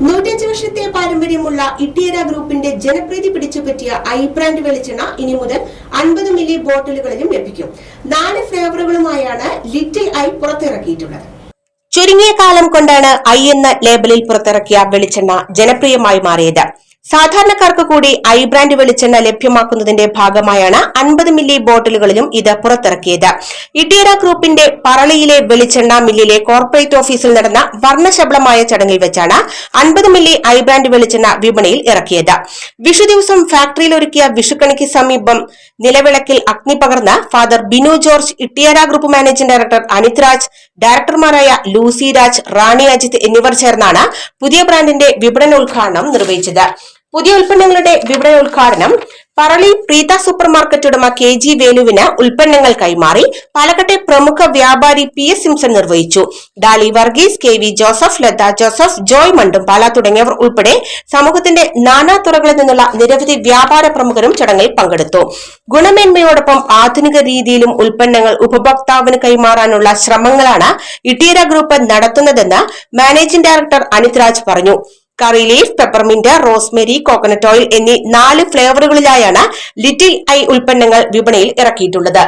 105 വർഷത്തെ പാരമ്പര്യമുള്ള ഇട്ടിയര ഗ്രൂപ്പിന്റെ ജനപ്രീതി പിടിച്ചുപറ്റിയ ഐ ബ്രാൻഡ് വെളിച്ചെണ്ണ ഇനി മുതൽ 50 മില്ലി ബോട്ടിലുകളിലും ലഭിക്കും. 4 ഫ്ലേവറുകളുമായാണ് ലിറ്റിൽ ഐ പുറത്തിറക്കിയിട്ടുള്ളത്. ചുരുങ്ങിയ കാലം കൊണ്ടാണ് ഐ എന്ന ലേബലിൽ പുറത്തിറക്കിയ വെളിച്ചെണ്ണ ജനപ്രിയമായി മാറിയത്. സാധാരണക്കാർക്ക് കൂടി ഐ ബ്രാൻഡ് വെളിച്ചെണ്ണ ലഭ്യമാക്കുന്നതിന്റെ ഭാഗമായാണ് 50 മില്ലി ബോട്ടിലുകളിലും ഇത് പുറത്തിറക്കിയത്. ഇട്ടിയര ഗ്രൂപ്പിന്റെ പറളിയിലെ വെളിച്ചെണ്ണ മില്ലിലെ കോർപ്പറേറ്റ് ഓഫീസിൽ നടന്ന വർണ്ണശബളമായ ചടങ്ങിൽ വെച്ചാണ് 50 മില്ലി ഐ ബ്രാൻഡ് വെളിച്ചെണ്ണ വിപണിയിൽ ഇറക്കിയത്. വിഷു ദിവസം ഫാക്ടറിയിൽ ഒരുക്കിയ വിഷുക്കണിക്ക് സമീപം നിലവിളക്കിൽ അഗ്നി പകർന്ന് father Binu George, Ittiyara group managing director Anith Raj, ഡയറക്ടർമാരായ ലൂസി രാജ്, റാണി അജിത് എന്നിവർ ചേർന്നാണ് പുതിയ ബ്രാൻഡിന്റെ വിപണനോദ്ഘാടനം നിർവഹിച്ചത്. പുതിയ ഉൽപ്പന്നങ്ങളുടെ വിപണനോദ്ഘാടനം പറളി പ്രീത സൂപ്പർ മാർക്കറ്റ് ഉടമ KG വേലുവിന് ഉൽപ്പന്നങ്ങൾ കൈമാറി പാലക്കാട്ടെ പ്രമുഖ വ്യാപാരി PS സിംസൺ നിർവഹിച്ചു. Dali Varghese, KV Joseph, Latha Joseph, Joy Mandumpala തുടങ്ങിയവർ ഉൾപ്പെടെ സമൂഹത്തിന്റെ നാനാതുറകളിൽ നിന്നുള്ള നിരവധി വ്യാപാര പ്രമുഖരും ചടങ്ങിൽ പങ്കെടുത്തു. ഗുണമേന്മയോടൊപ്പം ആധുനിക രീതിയിലും ഉൽപ്പന്നങ്ങൾ ഉപഭോക്താവിന് കൈമാറാനുള്ള ശ്രമങ്ങളാണ് ഇട്ടിയര ഗ്രൂപ്പ് നടത്തുന്നതെന്ന് മാനേജിംഗ് ഡയറക്ടർ അനിത് രാജ് പറഞ്ഞു. കറി leaf, peppermint, rosemary, coconut oil എന്നീ 4 ഫ്ലേവറുകളിലായാണ് ലിറ്റിൽ ഐ ഉൽപ്പന്നങ്ങൾ വിപണിയിൽ ഇറക്കിയിട്ടുള്ളത്.